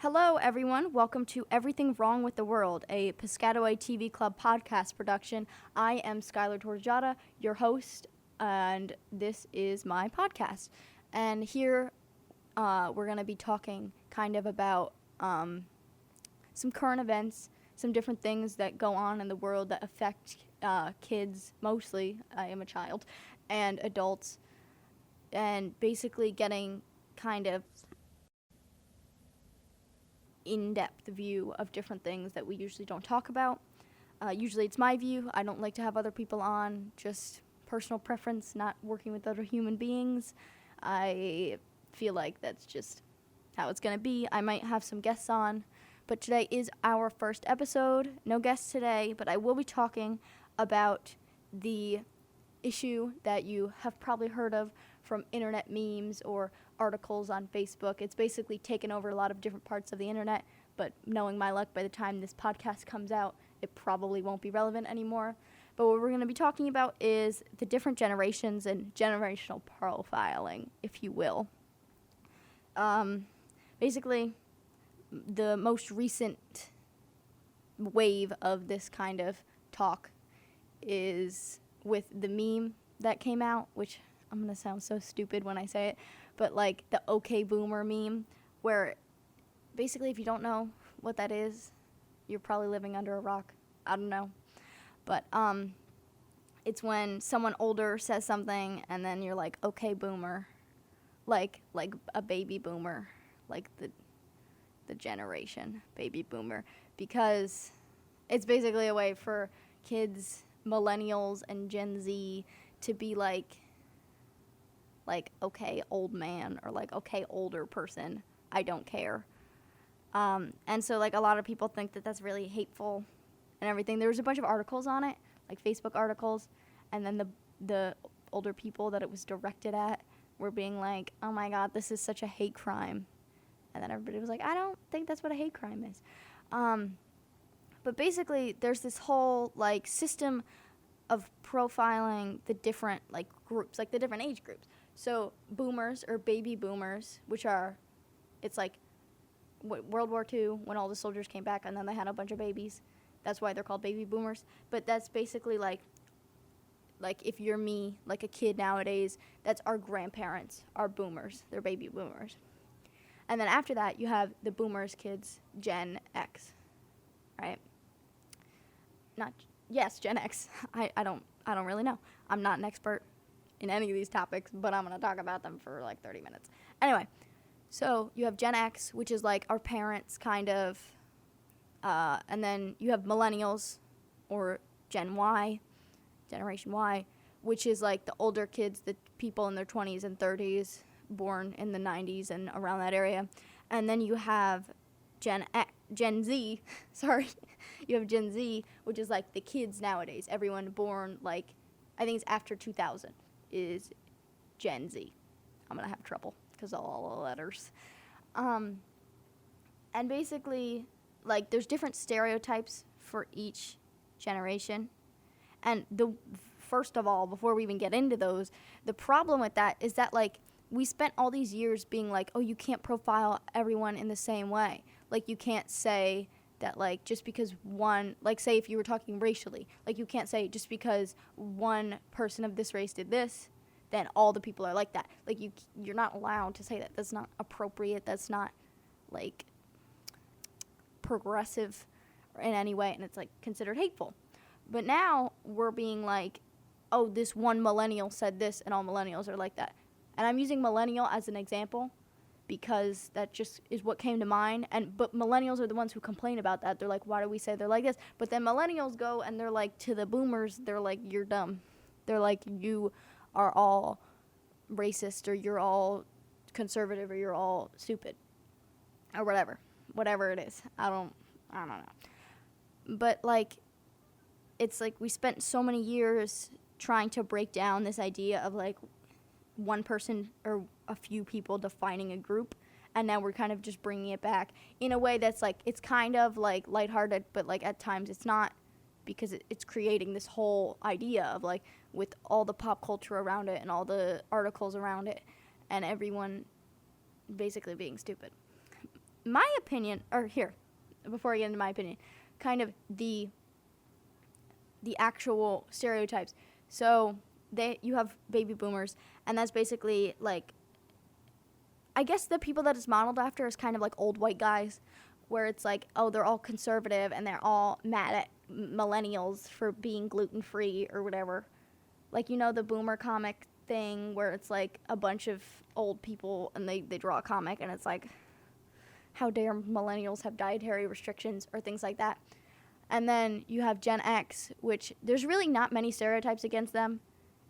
Hello, everyone. Welcome to Everything Wrong with the World, a Piscataway TV Club podcast production. I am Skylar Tortajada, your host, and this is my podcast. And here we're going to be talking kind of about some current events, some different things that go on in the world that affect kids, mostly, I am a child, and adults, and basically getting kind of in-depth view of different things that we usually don't talk about. Usually it's my view. I don't like to have other people on, just personal preference, not working with other human beings. I feel like that's just how it's going to be. I might have some guests on, but today is our first episode. No guests today, but I will be talking about the issue that you have probably heard of from internet memes or articles on Facebook. It's basically taken over a lot of different parts of the internet, but knowing my luck, by the time this podcast comes out, it probably won't be relevant anymore. But what we're going to be talking about is the different generations and generational profiling, if you will. Basically, the most recent wave of this kind of talk is with the meme that came out, which I'm going to sound so stupid when I say it, but like the OK Boomer meme, where basically if you don't know what that is, you're probably living under a rock. I don't know. But it's when someone older says something and then you're like, OK Boomer, like a baby boomer, like the generation baby boomer, because it's basically a way for kids, millennials and Gen Z to be like, okay, old man, or like, okay, older person, I don't care. And so, like, a lot of people think that that's really hateful and everything. There was a bunch of articles on it, like Facebook articles, and then the older people that it was directed at were being like, oh my God, this is such a hate crime. And then everybody was like, I don't think that's what a hate crime is. But basically, there's this whole, like, system of profiling the different, like, groups, like the different age groups. So boomers, or baby boomers, which are, it's like World War II, when all the soldiers came back and then they had a bunch of babies. That's why they're called baby boomers. But that's basically like if you're me, like a kid nowadays, that's our grandparents, our boomers. They're baby boomers. And then after that, you have the boomers' kids, Gen X, right? Gen X. I don't really know. I'm not an expert in any of these topics, but I'm going to talk about them for like 30 minutes. Anyway, so you have Gen X, which is like our parents kind of, and then you have millennials, or Generation Y, which is like the older kids, the people in their 20s and 30s, born in the 90s and around that area. And then you have Gen Z, you have Gen Z, which is like the kids nowadays, everyone born like, I think it's after 2000 is Gen Z. I'm going to have trouble because of all the letters. And basically, like, there's different stereotypes for each generation. And first of all, before we even get into those, the problem with that is that, like, we spent all these years being like, oh, you can't profile everyone in the same way. Like, you can't say that, like, just because one, like, say if you were talking racially, like, you can't say just because one person of this race did this, then all the people are like that. Like, you're not allowed to say that. That's not appropriate. That's not, like, progressive in any way, and it's, like, considered hateful. But now we're being like, oh, this one millennial said this, and all millennials are like that. And I'm using millennial as an example because that just is what came to mind. But millennials are the ones who complain about that. They're like, why do we say they're like this? But then millennials go and they're like, to the boomers, they're like, you're dumb. They're like, you are all racist, or you're all conservative, or you're all stupid, or whatever it is. I don't know. But, like, it's like we spent so many years trying to break down this idea of, like, one person or a few people defining a group, and now we're kind of just bringing it back in a way that's, like, it's kind of, like, lighthearted, but, like, at times it's not, because it's creating this whole idea of, like, with all the pop culture around it and all the articles around it and everyone basically being stupid. my opinion, or here, before I get into my opinion, kind of the actual stereotypes. So you have baby boomers, and that's basically like, I guess the people that it's modeled after is kind of like old white guys, where it's like, oh, they're all conservative and they're all mad at millennials for being gluten-free or whatever. Like, you know, the boomer comic thing where it's like a bunch of old people and they draw a comic and it's like, how dare millennials have dietary restrictions or things like that. And then you have Gen X, which there's really not many stereotypes against them.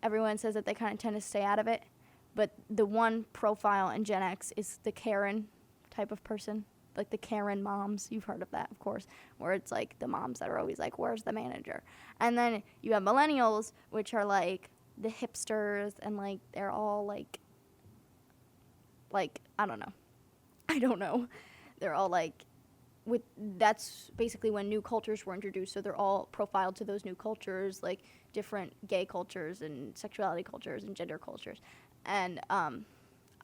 Everyone says that they kind of tend to stay out of it. But the one profile in Gen X is the Karen type of person. Like the Karen moms. You've heard of that, of course. Where it's like the moms that are always like, where's the manager? And then you have millennials, which are like the hipsters. And like they're all like, I don't know. I don't know. They're all like, that's basically when new cultures were introduced, so they're all profiled to those new cultures, like different gay cultures and sexuality cultures and gender cultures. And I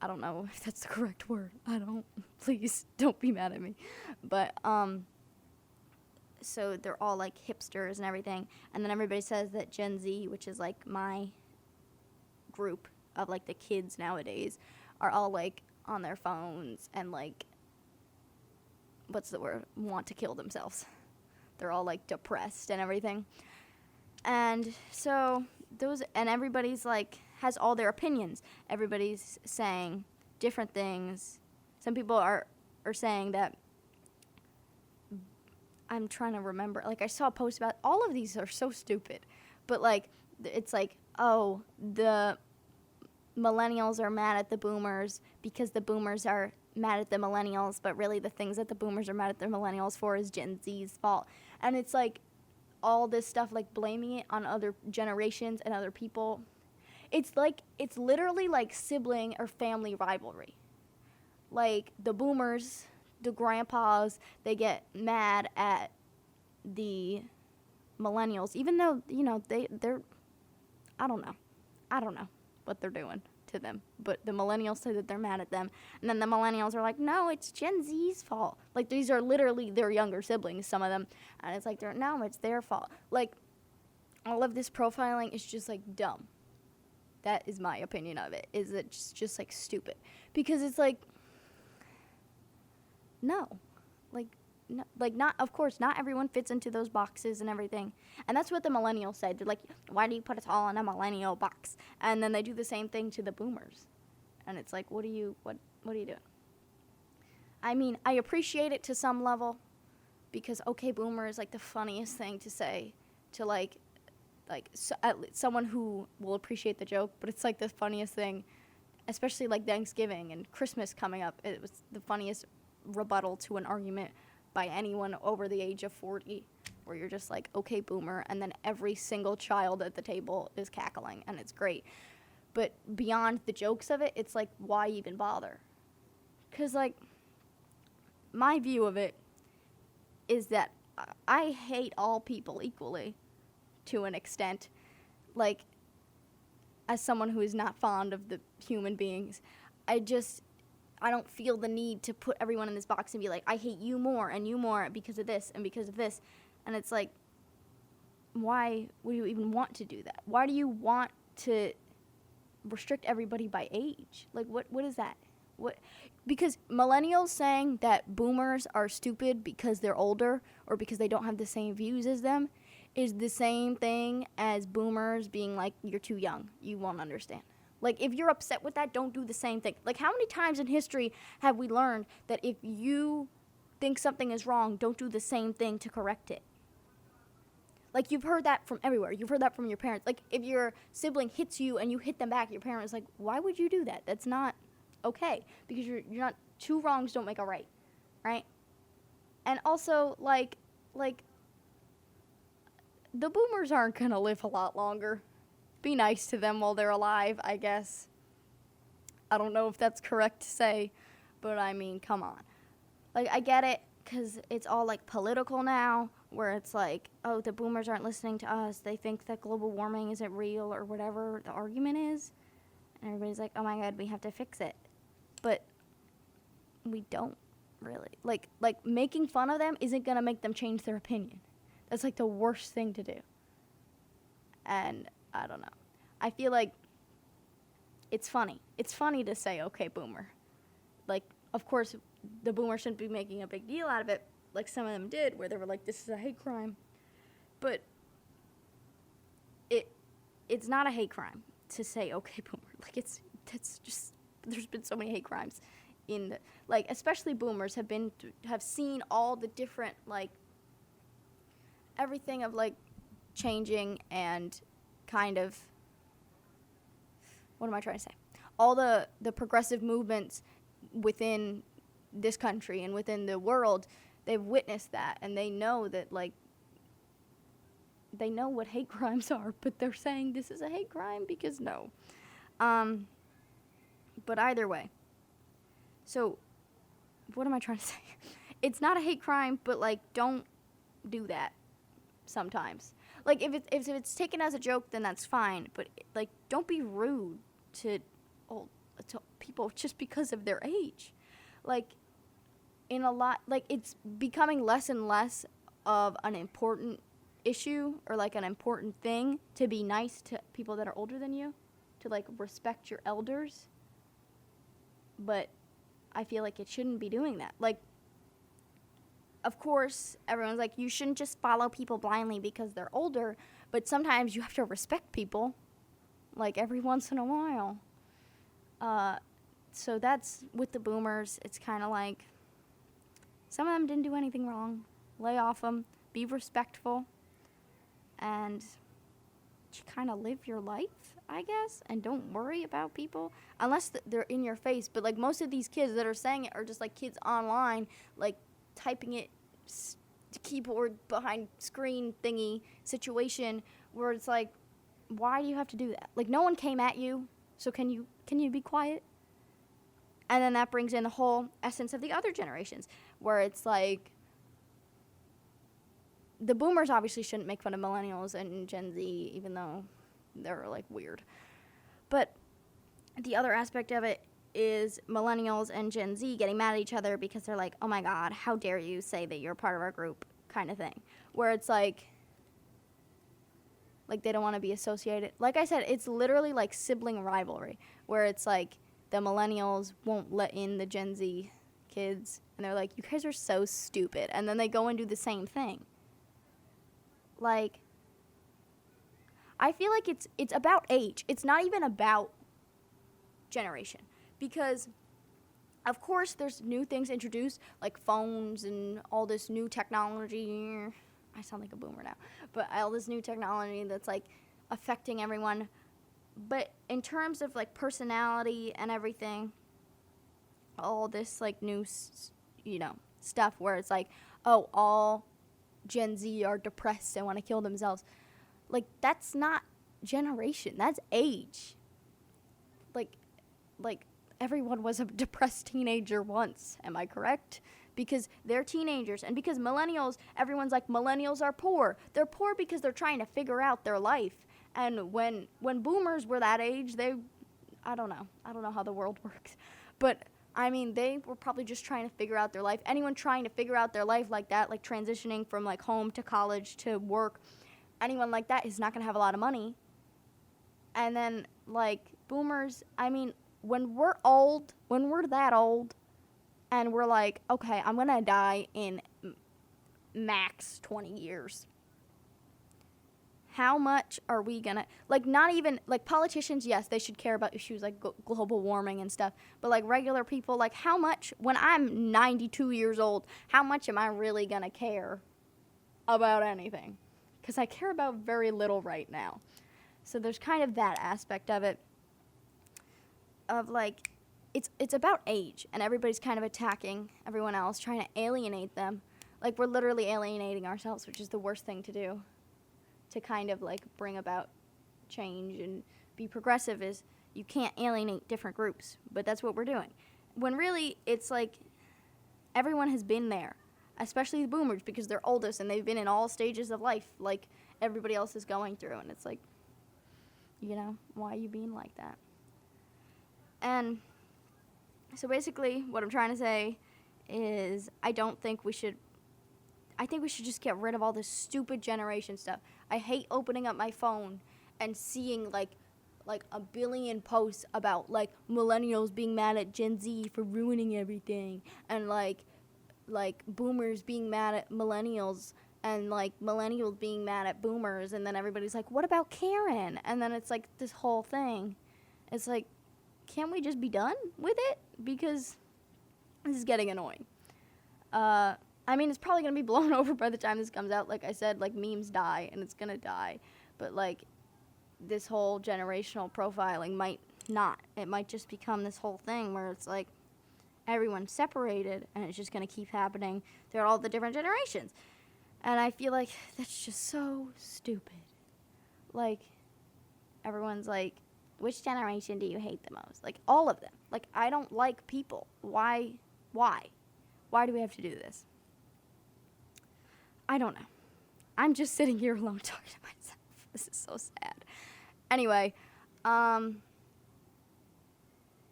don't know if that's the correct word. Please don't be mad at me. But so they're all like hipsters and everything. And then everybody says that Gen Z, which is like my group of like the kids nowadays, are all like on their phones and like, what's the word, want to kill themselves. They're all like depressed and everything. And so everybody's like has all their opinions. Everybody's saying different things. Some people are saying that, I'm trying to remember, like I saw a post about, all of these are so stupid, but like it's like, oh, the millennials are mad at the boomers because the boomers are mad at the millennials, but really the things that the boomers are mad at the millennials for is Gen Z's fault. And it's like all this stuff, like blaming it on other generations and other people. It's literally like sibling or family rivalry. Like the boomers, the grandpas, they get mad at the millennials, even though, you know, they're I don't know what they're doing to them, but the millennials say that they're mad at them, and then the millennials are like, no, it's Gen Z's fault. Like, these are literally their younger siblings, some of them, and it's like, no, it's their fault. Like, all of this profiling is just like dumb. That is my opinion of it. Is it just like stupid? Because it's like, no, not, of course, not everyone fits into those boxes and everything. And that's what the millennials said. They're like, why do you put us all in a millennial box? And then they do the same thing to the boomers. And it's like, what are you doing? I mean, I appreciate it to some level because, okay, boomer is like the funniest thing to say to someone who will appreciate the joke, but it's like the funniest thing, especially like Thanksgiving and Christmas coming up. It was the funniest rebuttal to an argument by anyone over the age of 40, where you're just like, okay, boomer, and then every single child at the table is cackling, and it's great. But beyond the jokes of it, it's like, why even bother? Because, like, my view of it is that I hate all people equally to an extent. Like, as someone who is not fond of the human beings, I don't feel the need to put everyone in this box and be like, I hate you more because of this and because of this. And it's like, why would you even want to do that? Why do you want to restrict everybody by age? Like, what is that? Because millennials saying that boomers are stupid because they're older or because they don't have the same views as them is the same thing as boomers being like, you're too young, you won't understand. Like, if you're upset with that, don't do the same thing. Like, how many times in history have we learned that if you think something is wrong, don't do the same thing to correct it? Like, you've heard that from everywhere. You've heard that from your parents. Like, if your sibling hits you and you hit them back, your parent is like, why would you do that? That's not okay. Because you're not, two wrongs don't make a right, right? And also, like, the boomers aren't going to live a lot longer. Be nice to them while they're alive, I guess. I don't know if that's correct to say, but I mean, come on. Like, I get it, because it's all, like, political now, where it's like, oh, the boomers aren't listening to us. They think that global warming isn't real or whatever the argument is. And everybody's like, oh, my God, we have to fix it. But we don't. really. Like making fun of them isn't going to make them change their opinion. That's like the worst thing to do. And I don't know. I feel like it's funny. It's funny to say, okay, boomer. Like, of course, the boomer shouldn't be making a big deal out of it, like some of them did, where they were like, this is a hate crime. But it's not a hate crime to say, okay, boomer. Like, that's just, there's been so many hate crimes in the, like, especially boomers have seen all the different, like, everything of, like, changing and kind of, what am I trying to say? All the progressive movements within this country and within the world, they've witnessed that, and they know that, like, they know what hate crimes are, but they're saying this is a hate crime because no. But either way. So, what am I trying to say? It's not a hate crime, but, like, don't do that sometimes. Like, if it's taken as a joke, then that's fine. But, like, don't be rude to people just because of their age. Like, in a lot, like, it's becoming less and less of an important issue or, like, an important thing to be nice to people that are older than you, to, like, respect your elders. But I feel like it shouldn't be doing that. Like, of course, everyone's like, you shouldn't just follow people blindly because they're older, but sometimes you have to respect people, like, every once in a while. So that's with the boomers. It's kind of like, some of them didn't do anything wrong. Lay off them. Be respectful. And kind of live your life, I guess, and don't worry about people unless they're in your face. But, like, most of these kids that are saying it are just, like, kids online, like, typing it keyboard behind screen thingy situation where it's like, why do you have to do that? Like, no one came at you, so can you be quiet? And then that brings in the whole essence of the other generations, where it's like, the boomers obviously shouldn't make fun of millennials and Gen Z, even though they're, like, weird. But the other aspect of it is millennials and Gen Z getting mad at each other because they're like, oh my God, how dare you say that you're part of our group, kind of thing. Where it's like they don't want to be associated. Like I said, it's literally like sibling rivalry, where it's like the millennials won't let in the Gen Z kids, and they're like, you guys are so stupid. And then they go and do the same thing. Like, I feel like it's about age. It's not even about generation. Because, of course, there's new things introduced, like phones and all this new technology. I sound like a boomer now. But all this new technology that's, like, affecting everyone. But in terms of, like, personality and everything, all this, like, new, stuff where it's like, oh, all Gen Z are depressed and want to kill themselves. Like, that's not generation. That's age. Like everyone was a depressed teenager once. Am I correct? Because they're teenagers. And because millennials, everyone's like, millennials are poor. They're poor because they're trying to figure out their life. And when boomers were that age, I don't know how the world works. But I mean, they were probably just trying to figure out their life. Anyone trying to figure out their life like that, like transitioning from, like, home to college to work, anyone like that is not going to have a lot of money. And then, like, boomers, I mean, when we're that old, and we're like, okay, I'm going to die in max 20 years. How much are we going to, like, not even, like, politicians, yes, they should care about issues like global warming and stuff, but, like, regular people, like, how much, when I'm 92 years old, how much am I really going to care about anything? Because I care about very little right now. So there's kind of that aspect of it, of, like, it's about age, and everybody's kind of attacking everyone else, trying to alienate them. Like, we're literally alienating ourselves, which is the worst thing to do. To kind of, like, bring about change and be progressive is you can't alienate different groups, but that's what we're doing. When really, it's like everyone has been there, especially the boomers, because they're oldest and they've been in all stages of life like everybody else is going through, and it's like, why are you being like that? And so basically what I'm trying to say is I think we should just get rid of all this stupid generation stuff. I hate opening up my phone and seeing like a billion posts about like millennials being mad at Gen Z for ruining everything, and like boomers being mad at millennials, and like millennials being mad at boomers, and then everybody's like, what about Karen? And then it's like this whole thing. It's like, can't we just be done with it? Because this is getting annoying. I mean, it's probably going to be blown over by the time this comes out. Like I said, like, memes die, and it's going to die. But, like, this whole generational profiling might not. It might just become this whole thing where it's, like, everyone's separated, and it's just going to keep happening throughout all the different generations. And I feel like that's just so stupid. Like, everyone's like, which generation do you hate the most? Like, all of them. Like, I don't like people. Why? Why do we have to do this? I don't know. I'm just sitting here alone talking to myself. This is so sad. Anyway,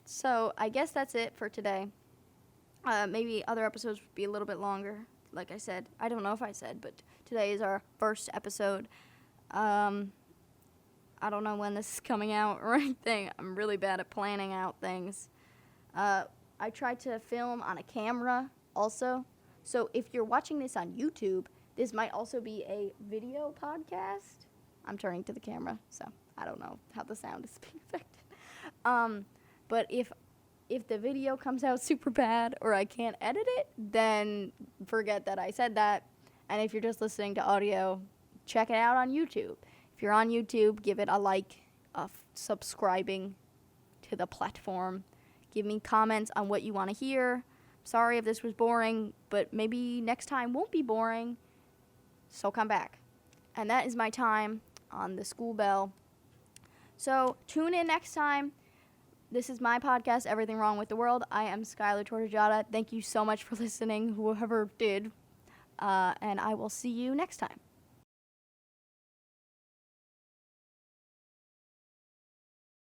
so I guess that's it for today. Maybe other episodes would be a little bit longer. Like I said, I don't know if I said, but today is our first episode. I don't know when this is coming out or anything. I'm really bad at planning out things. I tried to film on a camera also. So if you're watching this on YouTube, this might also be a video podcast. I'm turning to the camera, so I don't know how the sound is being affected. But if the video comes out super bad or I can't edit it, then forget that I said that. And if you're just listening to audio, check it out on YouTube. If you're on YouTube, give it a like, subscribing to the platform. Give me comments on what you want to hear. Sorry if this was boring, but maybe next time won't be boring. So come back. And that is my time on the school bell. So tune in next time. This is my podcast, Everything Wrong with the World. I am Skylar Tortajada. Thank you so much for listening, whoever did. And I will see you next time.